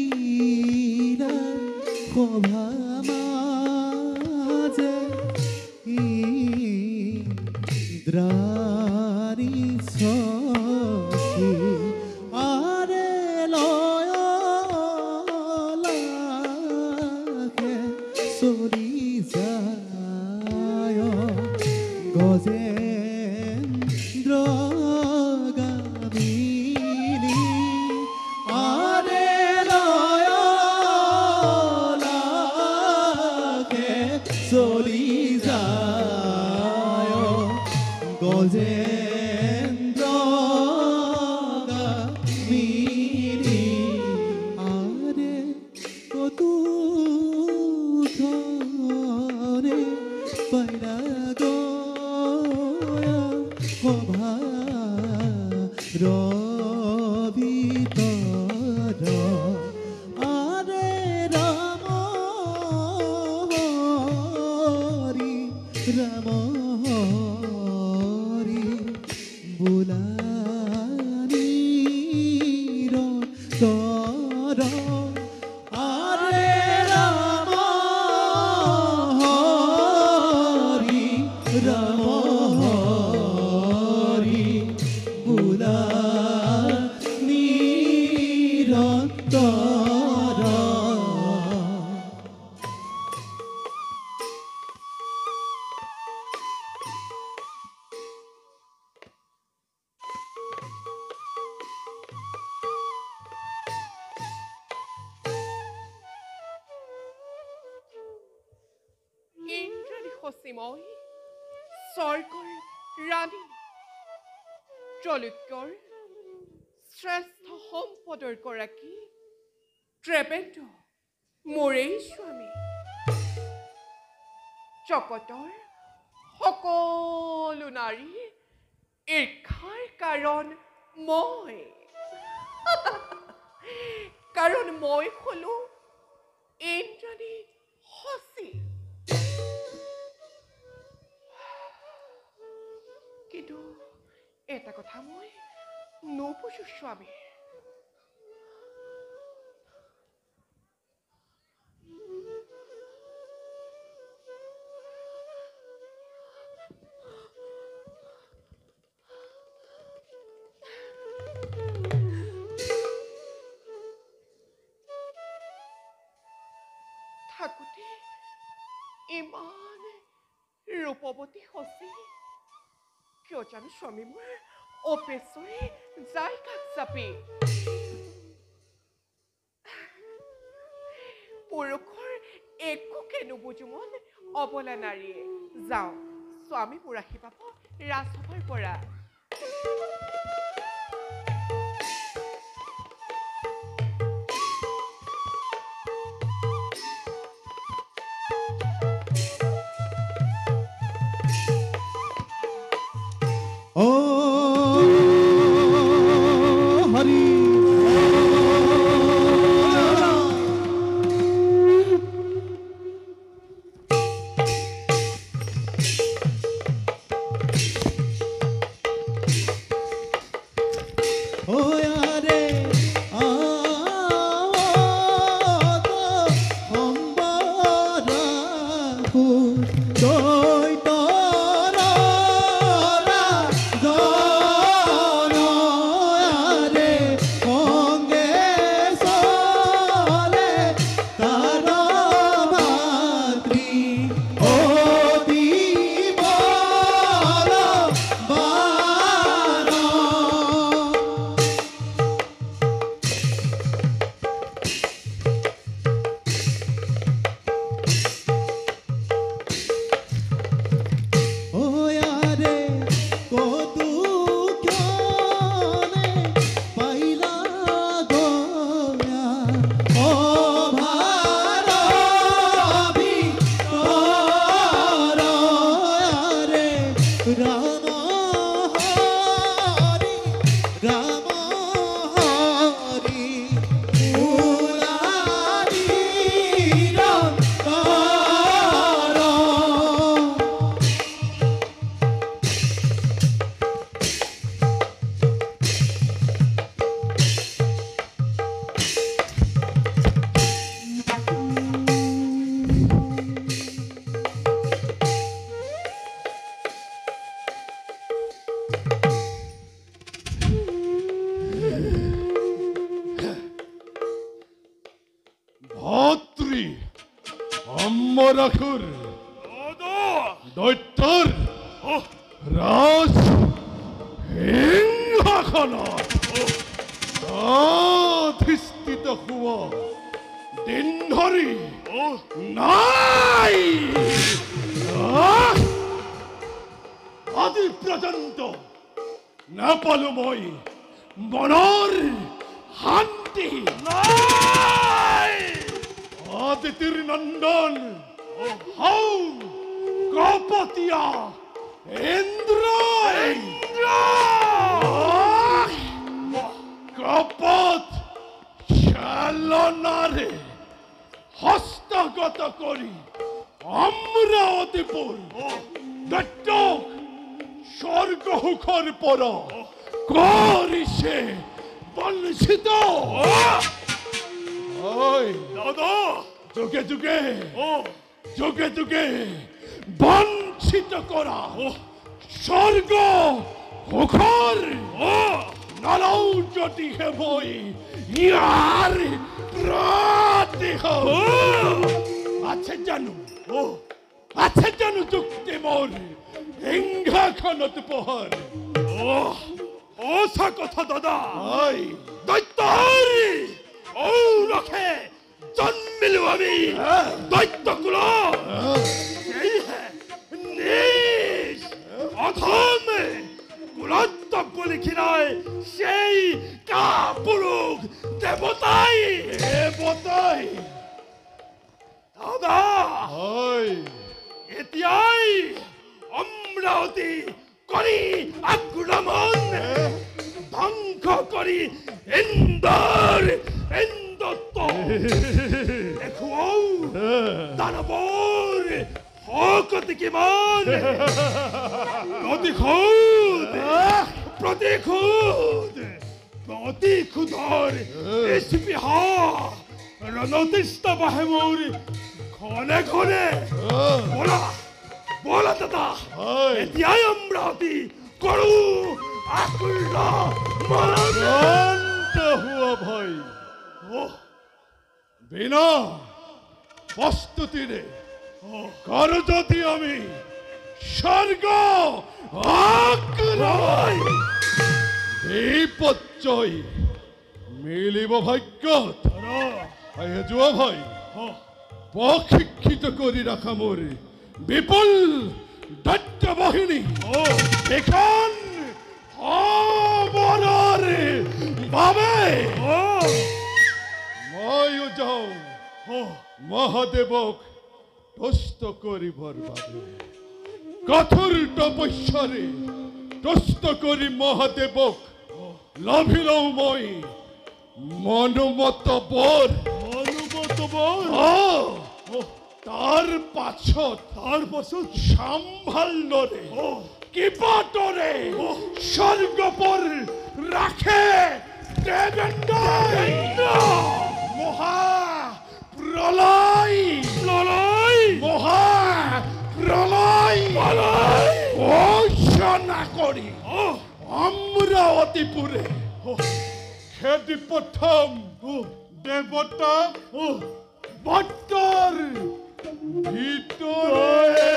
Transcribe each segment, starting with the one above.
প্ৰৱেশিলা সভা মাজে ইন্দ্ৰাণী সখী আৰে লয়লাকে চলি যায় গজেন্দ্ৰ গামিনী আৰে লয়লাকে চলি যায় গজেন্দ্ৰ গামিনী আৰে কতো ধনে পাইলা গয়া সভা ভিতৰ আৰে ৰাম হৰি ৰাম হৰি বোলানীৰ তৰ আৰে ৰাম হৰি ৰাম হৰি বোলানীৰ তৰ ইন্দ্ৰাণী সচিময় স্বৰ্গৰ ৰাণী ত্ৰৈলোক্যৰ শ্ৰেষ্ঠ সম্পদৰ গৰাকী ত্ৰেবেন্দ্ৰ মোৰেই স্বামী জগতৰ সকলো নাৰীৰ ঈৰ্ষাৰ কাৰণ মই কাৰণ মই হলো ইন্দ্ৰাণী সচি কিন্তু এটা কথা মই নুবুজো স্বামী থাকোঁতে ইমান ৰূপৱতী সচি কিয় জানো স্বামী মোৰ অপেশ্বৰী যায় কাষ চাপি পুৰুষৰ একোকে নুবুজো মন অবলা নাৰীয়ে যাওঁ স্বামী মোৰ আহি পাব ৰাজসভাৰ পৰা ও হৰি ও আৰে ৰাখুৰ দৈত্যৰ ৰাজ সিংহাসনত অধিষ্ঠিত হুয়া দিন ধৰি নাই আজি পৰ্যন্ত নাপালো মই মনৰ শান্তি আদিতিৰ নন্দন হৌ কপতীয়া ইন্দ্ৰ কপত চালনাৰে হস্তগত কৰি অমৰাৱতীপুৰ দৈত্যক স্বৰ্গ সুখৰ পৰা কৰিছে বঞ্চিত যুগে যুগে যুগে যুগে বঞ্চিত কৰা স্বৰ্গ সুখৰ নলৌ যদিহে মই ইয়াৰ প্ৰতিহ আছে জানো যুক্তি মোৰ সিংহাসনত পোহৰ সঁচা কথা দাদা হয় দৈত্যৰ ঔৰসে জন্মিলো আমি দৈত্য কুল সেয়েহে নিজ অধম কুলত্বক বুলি খিনাই সেই কাপুৰুষ দেৱতাই দাদা হয় এতিয়াই অমৰাৱতী কৰি আক্ৰমণ ধ্বংস কৰি ইন্দ্ৰত্ব দেখুৱাও দানৱৰ শক্তি কিমান প্ৰতিশোধৰ স্পৃহা ৰণতিষ্ঠ বাহে মোৰ ঘনে ঘনে বলা দাদা এতিয়াই অমৰাৱতী কৰো শান্ত হুয়া ভাই বিনা প্ৰস্তুতিৰে কৰ যদি আমি স্বৰ্গ আক্ৰমণ বিপৰ্যয় মিলিব ভাগ্যত যোৱা ভাই প্ৰশিক্ষিত কৰে ৰাখা মোৰ বিপুল দৈত্য বাহিনী এখন বাবে ময়ো যাওঁ মহাদেৱক তুষ্ট কৰিবৰ বাবে কঠোৰ তপস্যাৰে তুষ্ট কৰি মহাদেৱক লভি লওঁ মই মনোমত বৰ তাৰ পাছত সম্ভালৰে কিপাতৰে স্বৰ্গপৰ ৰাখে দেবেন্দ্ৰ মহা প্ৰলয় মহা প্ৰলয় ঘোষণা কৰি অমৰাৱতীপুৰে খেদি প্ৰথম দেৱতা বটৰ ভিতৰে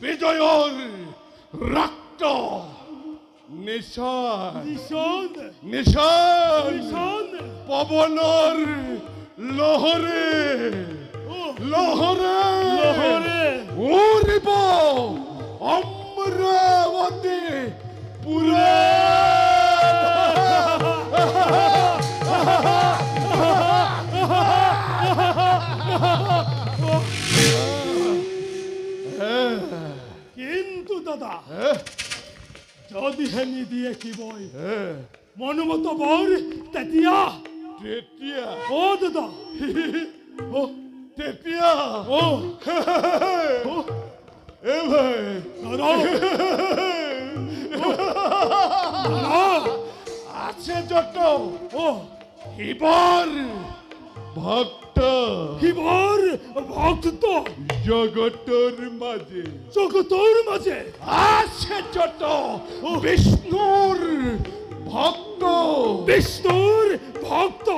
বিজয়ৰ ৰক্ত নিশান পৱনৰ লহৰে উৰিব অমৰাৱতী পুৰা কিন্তু দাদা যদিহে নিদিয়ে কিবই মনোমত বৰ তেতিয়া দাদা তেতিয়া এ ভাই আছে যত শিৱৰ ভক্ত জগতৰ মাঝে আছে যত বিষ্ণুৰ ভক্ত বিষ্ণুৰ ভক্ত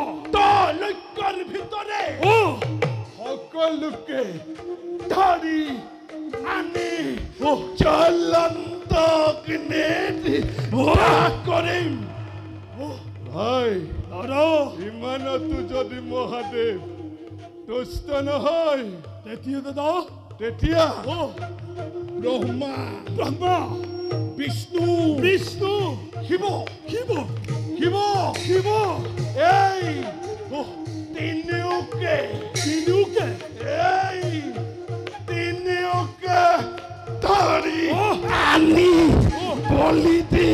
লক্ষ্যৰ ভিতৰে অ সকলোকে ধৰি আনি অ জ্বলন্ত অগ্নিত কৰিম। ভাই দাদা ইমানতো যদি মহাদেৱ তুষ্ট নহয় তেতিয়া দাদা তেতিয়া অ ব্ৰহ্মা ব্ৰহ্মা বিষ্ণু বিষ্ণু শিৱ শিৱ শিৱ শিৱ এই তিনিওকে তিনিওকে এই তিনিওকে ধৰি অ আনি বলি দি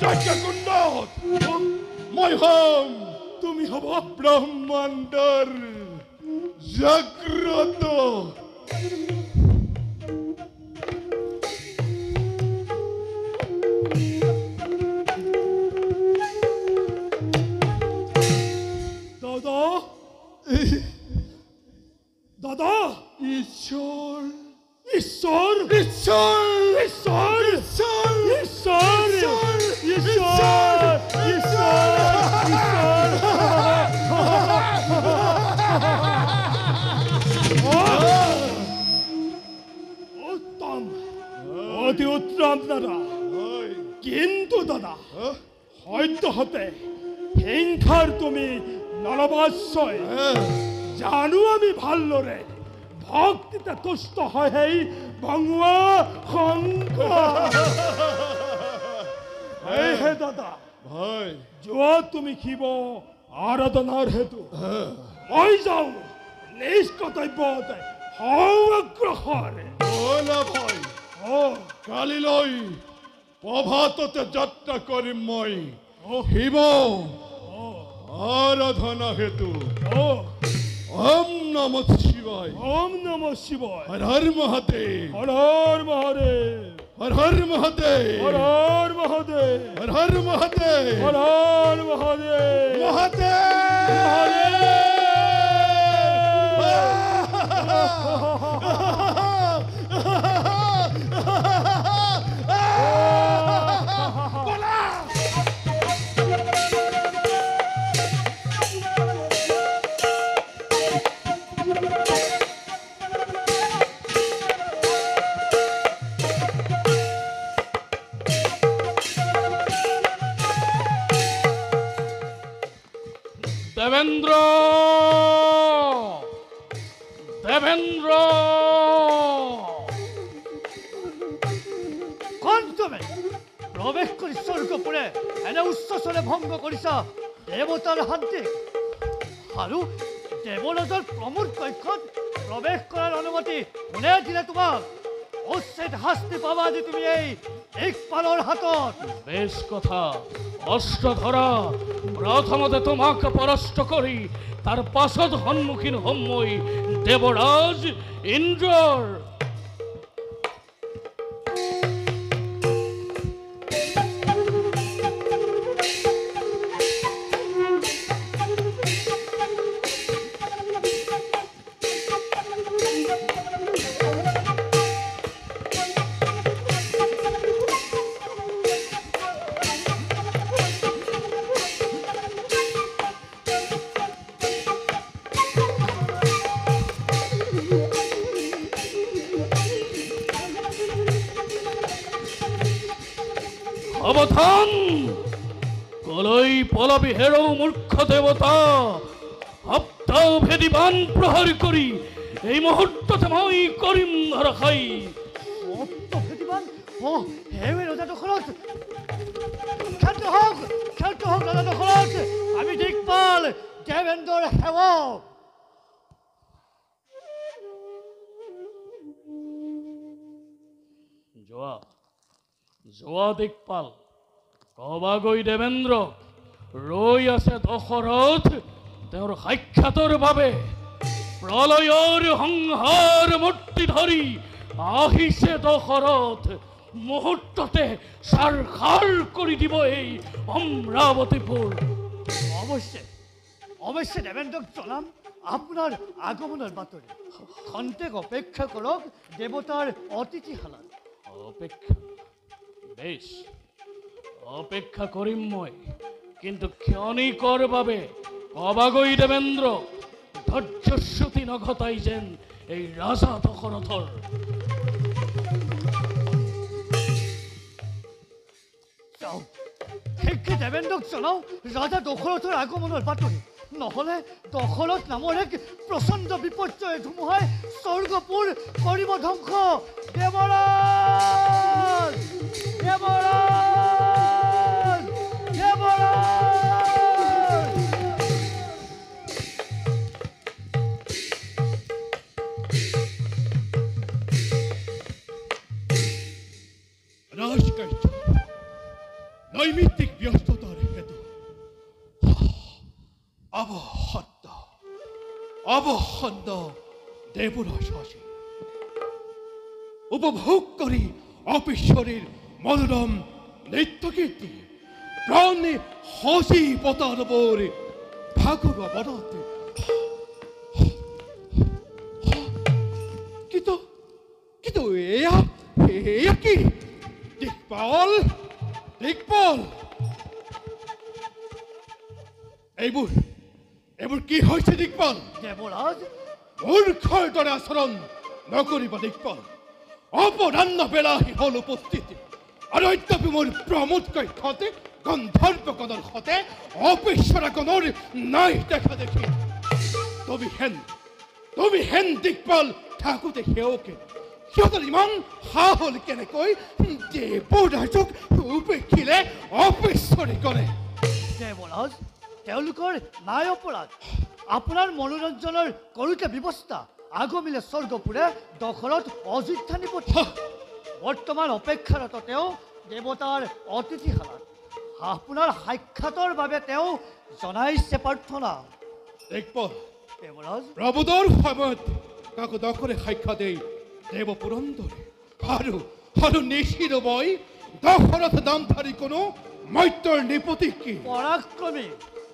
যজ্ঞকুণ্ডত মই হ'ম তুমি হ'ব ব্ৰহ্মাণ্ডৰ জাগ্ৰত দাদা দাদা ঈশ্বৰ ঈশ্বৰ ঈশ্বৰ ঈশ্বৰ ঈশ্বৰ ঈশ্বৰ ঈশ্বৰ ঈশ্বৰ উত্তম অতি উত্তম দাদা হয় কিন্তু দাদা হা? সদ্যহতে হিংসাৰ তুমি নলবাশ্ৰয় হা? জানো আমি ভালদৰে ভক্তিতে তুষ্ট হয় সেই ভঙুৱা শংকৰ হে দাদা হয় যোৱা তুমি শিৱ আৰাধনাৰ হেতু মই যাওঁ নিজ কৰ্তব্যতে অগ্ৰসৰ বলা ভাই অ কালিলৈ প্ৰভাততে যাত্ৰা কৰিম মই অ শিৱ অ আৰাধনা হেতু অ ওম নম শিৱায় ওম নম শিৱায় হৰ হৰ মহাদেৱ হৰ হৰ মহাদেৱ হৰ হৰ মহাদেব হৰ হৰ মহাদেৱ হৰ হৰ মহাদেব হৰ হৰ মহাদেৱ মহাদেব দেবেন্দ্ৰ দেবেন্দ্ৰ কোন তুমি প্ৰবেশ কৰি স্বৰ্গপুৰে এনে উচ্চস্বৰে ভংগ কৰিছা দেৱতাৰ শান্তি আৰু দেৱৰাজৰ প্ৰমোদ কক্ষত প্ৰৱেশ কৰাৰ অনুমতি কোনে দিলে তোমাক উচিত শাস্তি পাবা আজি তুমি এই দিকপালৰ হাতত বেশ কথা অস্ত্র ধরা প্রথমতে তোমাকে পরাস্ত করি তার পাছত সন্মুখীন হম মই দেবরাজ ইন্দ্রর অবধান কলৈ পলাবি হেরৌ মূর্খ দেবতা হপ্তাও ভেদি বান প্রহার করি এই মুহূর্ততে মই করিম ধরা খাই সপ্তভেদিবান ও হেৱে ৰজা দখলত ক্ষান্ত হওক ৰজা দখলত আমি দিকপাল দেৱেন্দ্ৰৰ সেৱক যোৱা যোৱা দিকপাল কবাগৈ দেবেন্দ্ৰ ৰৈ আছে দশৰথ তেওঁৰ সাক্ষাতৰ বাবে প্ৰলয়ৰ সংহাৰ মূৰ্তি ধৰি আহিছে দশৰথ মুহূৰ্ততে সাৰখাৰ কৰি দিব এই অমৰাৱতীপুৰ অৱশ্যে দেৱেন্দ্ৰক জনাম আপোনাৰ আগমনৰ বাতৰি খন্তেক অপেক্ষা কৰক দেৱতাৰ অতিথিশালাত অপেক্ষা বেশ অপেক্ষা করিম মই, কিন্তু ক্ষণিকর ভাবে অবাগই দেবেন্দ্র ধৈর্যচ্যুতি নঘটাই যেন এই রাজা দশরথর। যাও, শিক্ষী দেবেন্দ্ৰক জনাও ৰাজা দশৰথৰ আগমনৰ বাতৰি, নহ'লে দশৰথ নামৰ এক প্ৰচণ্ড বিপৰ্যয় ধুমুহাই স্বৰ্গপুৰ কৰিব ধ্বংস। দেৱৰাজ! দেৱৰাজ! দেৱৰাজ! রাজকার্য নৈমিত্তিক ব্যস্ততার হেতু অবহন্ন দেবরাজ হাসি উপভোগ করি অপেশ্বরের মনোরম নৃত্যকীর্তি প্রাণে হাসি পতার ওপর ভাগব বনাতে কিন্তু এয়া কি দিকপাল দিকপাল এইবোৰ কি হৈছে দিকপাল? দেৱৰাজ! মূৰ্খৰ দৰে আচৰণ নকৰিবা দিকপাল। অপৰাহ্ন বেলাহি হল উপস্থিতি আৰু অদ্যাপি মোৰ প্ৰমোদ কক্ষতে গন্ধৰ্বগণৰ সতে অপেশ্বৰাগণৰ নাই দেখা দেখি তুমি হেন দিকপাল থাকোঁতে সেওকে সিহঁতৰ ইমান সাহ হ'ল কেনেকৈ দেৱৰাজক উপেক্ষিলে অপেশ্বৰী কৰে? দেৱৰাজ, তেওঁলোকৰ নাই অপৰাধ। আপোনাৰ মনোৰঞ্জনৰ কৰোঁতে ব্যৱস্থা আগমিলে স্বৰ্গপুৰে দশৰথ অযোধ্যা নিপতি। বৰ্তমান অপেক্ষাৰত তেওঁ দেৱতাৰ অতিথিশালাত আপোনাৰ সাক্ষাতৰ বাবে তেওঁ জনাইছে প্ৰাৰ্থনা। দিকপাল, দেৱৰাজ! প্ৰবোধৰ সময়ত কাকো দখৰে সাক্ষাৎ দেই দেৱ পুৰন্দৰে আৰু নিশিৰ মই দশৰথ নামধাৰী কোনো মৈত্ৰৰ নিপতি কি? পৰাক্ৰমী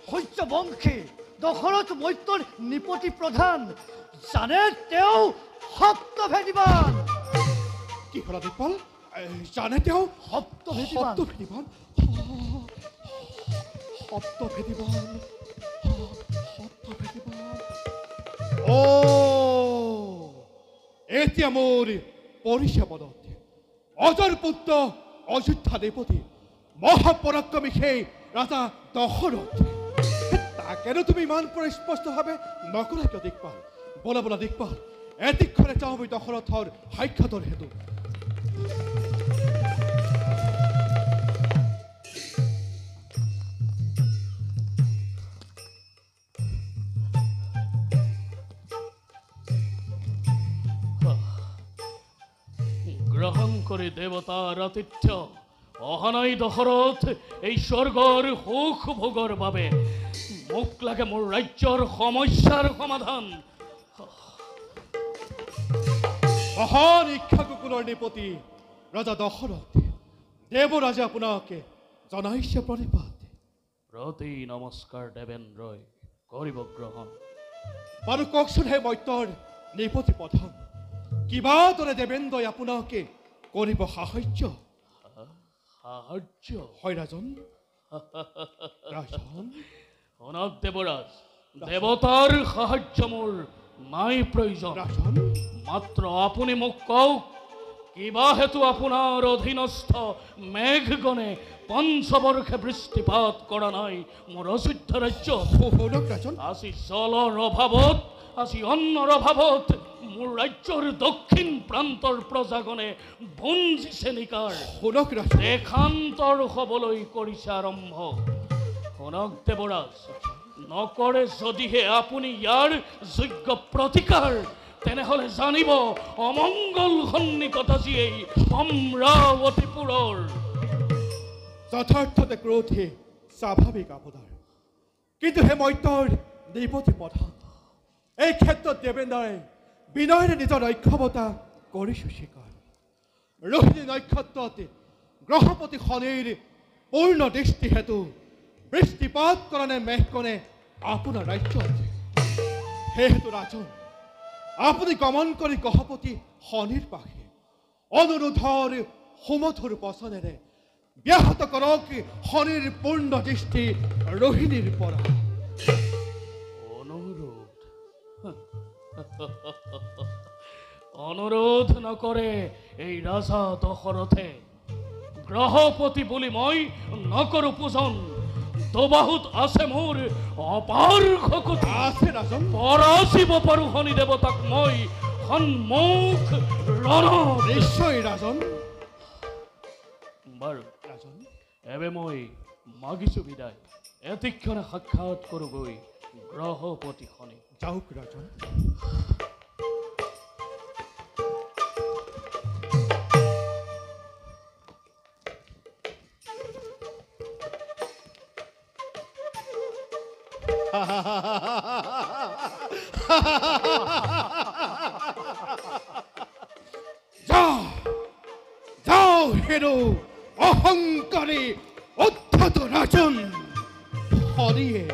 সূৰ্যবংশী দশৰথ মৈত্ৰৰ নিপতি প্ৰধান, জানে তেওঁ সপ্তভেদীবান। কি হলা দিকপাল? জানে তেওঁ সপ্তভেদীবান? সপ্তভেদীবান। এতিয়া মোৰ পৰিচয়পদত অজৰ পুত্ৰ অযোধ্যা দেৱতী মহাপৰাক্ৰমী সেই ৰাজা দশৰথ, তাকেনো তুমি ইমান স্পষ্টভাৱে নকৰা কিয় দিকপাল? বোলা দিকপাল, এদিক্ষণে যাওঁ আমি দশৰথৰ সাক্ষাতৰ হেতু। গ্ৰহণ কৰে দেবতাৰ আতিথ্য অহানাই দশৰথ এই স্বৰ্গৰ সুখ ভোগৰ বাবে মোক লাগে মোৰ ৰাজ্যৰ সমস্যাৰ সমাধান। মহান ইক্ষাকুকুলৰ নিপতি ৰজা দশৰথ দেৱৰাজে আপোনাকে জনাইছে প্ৰণিপাত। প্ৰতি নমস্কাৰ দেবেন্দ্ৰই কৰিব গ্ৰহণ। বাৰু কওকচোন হে মৈত্ৰৰ নিপতি প্ৰধান, কিবা দৰে দেবেন্দ্ৰই আপোনাকে কৰিব সাহায্য? সাহায্য? হয় ৰাজন। ৰাজন, শুনক দেৱৰাজ, দেৱতাৰ সাহায্য মোৰ নাই প্ৰয়োজন। ৰাজন, মাত্ৰ আপুনি মোক কওক, কিবা হেতু আপোনাৰ অধীনস্থ মেঘগণে পঞ্চবৰ্ষে বৃষ্টিপাত কৰা নাই মোৰ অযোধ্যা ৰাজ্যত? শুনক ৰাজন, আজি জলৰ অভাৱত, আজি অন্নৰ অভাৱত মোৰ ৰাজ্যৰ দক্ষিণ প্ৰান্তৰ প্ৰজাগণে ভুঞ্জিছে নিকাৰ। শুনক ৰাজন, দেশান্তৰ হ'বলৈ কৰিছে আৰম্ভ। শুনক দেৱৰাজ, নকৰে যদিহে আপুনি ইয়াৰ যোগ্য প্ৰতিকাৰ, তেনেহ'লে জানিব অমংগল সন্নিকট আজিয়েই অমৰাৱতীপুৰৰ। যথাৰ্থতে ক্ৰোধে স্বাভাৱিক আপোনাৰ, কিন্তু হে মৈত্ৰৰ নিপতি প্ৰধান, এই ক্ষেত্ৰত দেবেন্দ্ৰই বিনয়েৰে নিজৰ নৈক্ষমতা কৰিছোঁ স্বীকাৰ। ৰোহিণী নক্ষত্ৰত গ্ৰহপতি শনিৰ পূৰ্ণ দৃষ্টি হেতু বৃষ্টিপাত কৰা নে মেঘকণে আপোনাৰ ৰাজ্যত? সেয়েহেতু ৰাজন, আপুনি গমন কৰি গ্ৰহপতি শনিৰ পাশে অনুৰোধৰ সুমধুৰ বচনেৰে ব্যাহত কৰক শনিৰ পূৰ্ণ দৃষ্টি ৰোহিণীৰ পৰা। অনুৰোধ অনুৰোধ নকৰে এই ৰাজা দশৰথে। গ্ৰহপতি বুলি মই নকৰো পূজন। দবাহুত আছে মোৰ অপাৰ শক্তি। আছে ৰাজন। পৰাজিব পাৰো শনি দেৱতাক মই সন্মুখ ৰণত। নিশ্চয় ৰাজন। বাৰু ৰাজন এবে মই মাগিছো বিদায়। এতিক্ষণে সাক্ষাৎ কৰোগৈ গ্ৰহপতি শনি। যাওক ৰাজন। যাও যাও হেৰো অহংকাৰী অধ্যত ৰাজন। শনিয়ে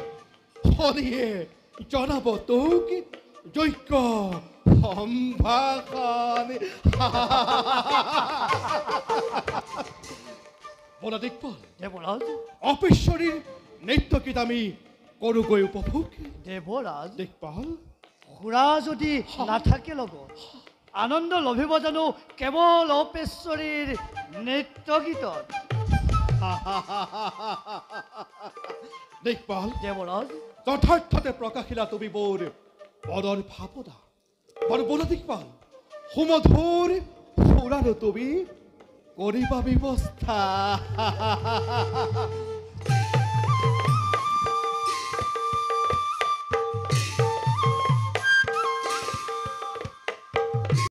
শনিয়ে জনাব তোক যোগ্য সম্ভাষণ। বলা দিকপাল, দেৱৰাজ অপেশ্বৰীৰ নৃত্য গীত আমি কৰোগৈ উপভোগ। দেৱৰাজ দিকপাল, খুৰা যদি নাথাকে লগত আনন্দ লভিব জানো কেৱল অপেশ্বৰীৰ নৃত্য গীতত? দিকপাল, দেৱৰাজ যথাৰ্থতে প্ৰকাশিলা তুমি বৰ বৰৰ ভাৱনা। বাৰু বলা দিকপাল, সুমধুৰ সুৰাৰো তুমি কৰিবা ব্যৱস্থা।